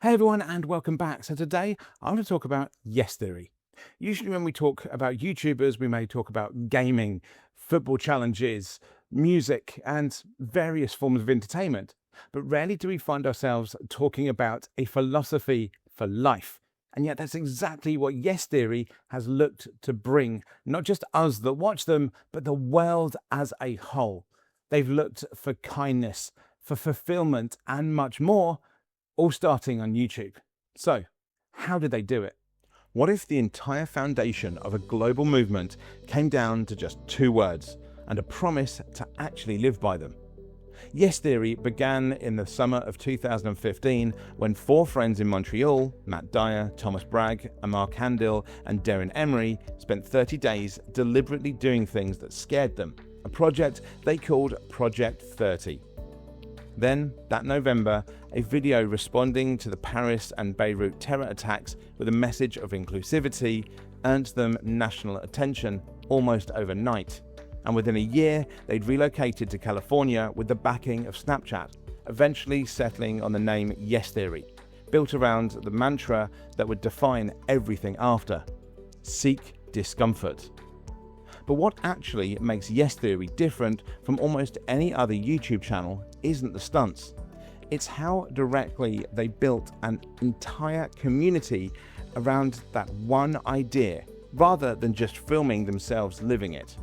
Hey everyone, and welcome back. So today I want to talk about yes theory. Usually when we talk about YouTubers, we may talk about gaming, football challenges, music, and various forms of entertainment. But rarely do we find ourselves talking about a philosophy for life. And yet that's exactly what yes theory has looked to bring, not just us that watch them, but the world as a whole. They've looked for kindness, for fulfillment, and much more, all starting on YouTube. So, how did they do it? What if the entire foundation of a global movement came down to just two words and a promise to actually live by them? Yes Theory began in the summer of 2015 when four friends in Montreal, Matt Dyer, Thomas Bragg, Amar Kandil, and Darren Emery, spent 30 days deliberately doing things that scared them, a project they called Project 30. Then, that November, a video responding to the Paris and Beirut terror attacks with a message of inclusivity earned them national attention almost overnight. And within a year, they'd relocated to California with the backing of Snapchat, eventually settling on the name Yes Theory, built around the mantra that would define everything after: Seek Discomfort. But what actually makes Yes Theory different from almost any other YouTube channel isn't the stunts. It's how directly they built an entire community around that one idea, rather than just filming themselves living it.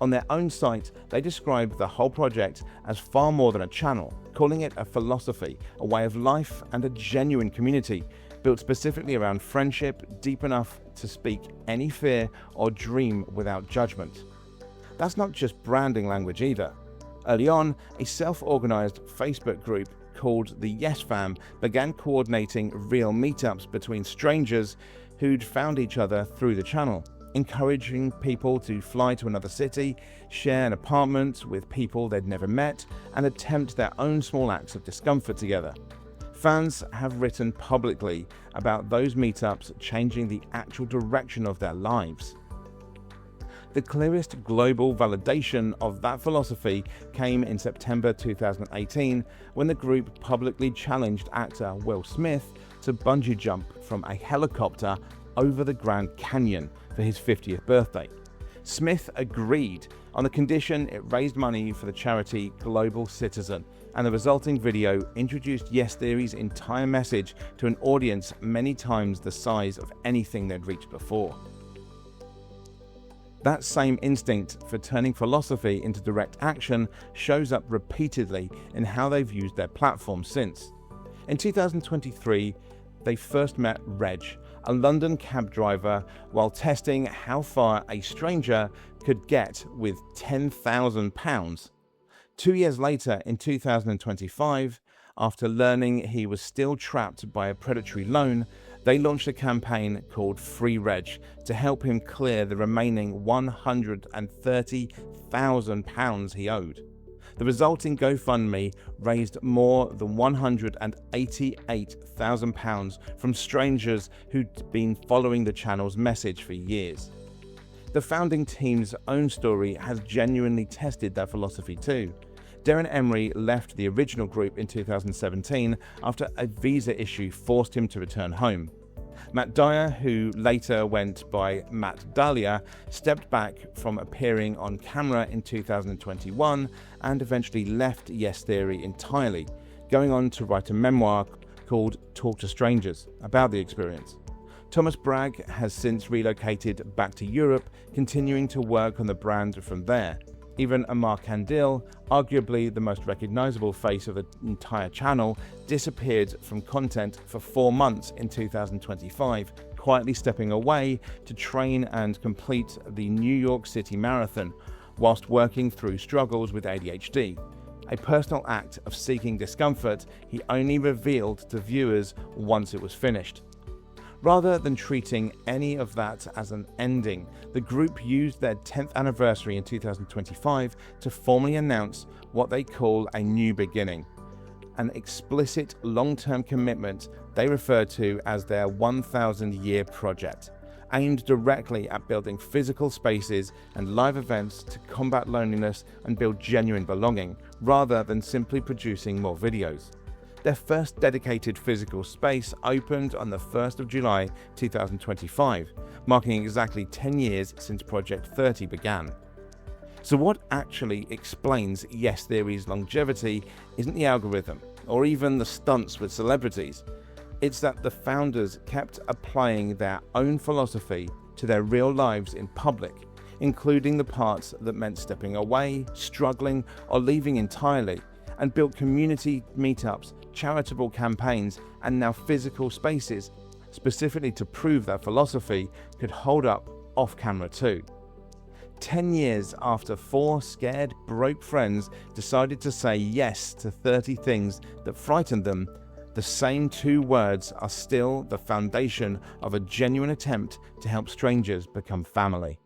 On their own site, they describe the whole project as far more than a channel, calling it a philosophy, a way of life, and a genuine community, built specifically around friendship deep enough to speak any fear or dream without judgment. That's not just branding language either. Early on, a self-organized Facebook group called the Yes Fam began coordinating real meetups between strangers who'd found each other through the channel, encouraging people to fly to another city, share an apartment with people they'd never met, and attempt their own small acts of discomfort together. Fans have written publicly about those meetups changing the actual direction of their lives. The clearest global validation of that philosophy came in September 2018 when the group publicly challenged actor Will Smith to bungee jump from a helicopter over the Grand Canyon for his 50th birthday. Smith agreed on the condition it raised money for the charity Global Citizen, and the resulting video introduced Yes Theory's entire message to an audience many times the size of anything they'd reached before. That same instinct for turning philosophy into direct action shows up repeatedly in how they've used their platform since. In 2023, they first met Reg, a London cab driver, while testing how far a stranger could get with £10,000. 2 years later, in 2025, after learning he was still trapped by a predatory loan, they launched a campaign called Free Reg to help him clear the remaining £130,000 he owed. The resulting GoFundMe raised more than £188,000 from strangers who'd been following the channel's message for years. The founding team's own story has genuinely tested that philosophy too. Darren Emery left the original group in 2017 after a visa issue forced him to return home. Matt Dyer, who later went by Matt Dahlia, stepped back from appearing on camera in 2021 and eventually left Yes Theory entirely, going on to write a memoir called Talk to Strangers about the experience. Thomas Bragg has since relocated back to Europe, continuing to work on the brand from there. Even Amar Kandil, arguably the most recognizable face of the entire channel, disappeared from content for 4 months in 2025, quietly stepping away to train and complete the New York City Marathon, whilst working through struggles with ADHD. A personal act of seeking discomfort he only revealed to viewers once it was finished. Rather than treating any of that as an ending, the group used their 10th anniversary in 2025 to formally announce what they call a new beginning, an explicit long-term commitment they refer to as their 1,000-year project, aimed directly at building physical spaces and live events to combat loneliness and build genuine belonging, rather than simply producing more videos. Their first dedicated physical space opened on the 1st of July 2025, marking exactly 10 years since Project 30 began. So what actually explains Yes Theory's longevity isn't the algorithm, or even the stunts with celebrities. It's that the founders kept applying their own philosophy to their real lives in public, including the parts that meant stepping away, struggling, or leaving entirely, and built community meetups, charitable campaigns, and now physical spaces, specifically to prove that philosophy could hold up off camera too. 10 years after 4 scared, broke friends decided to say yes to 30 things that frightened them, the same 2 words are still the foundation of a genuine attempt to help strangers become family.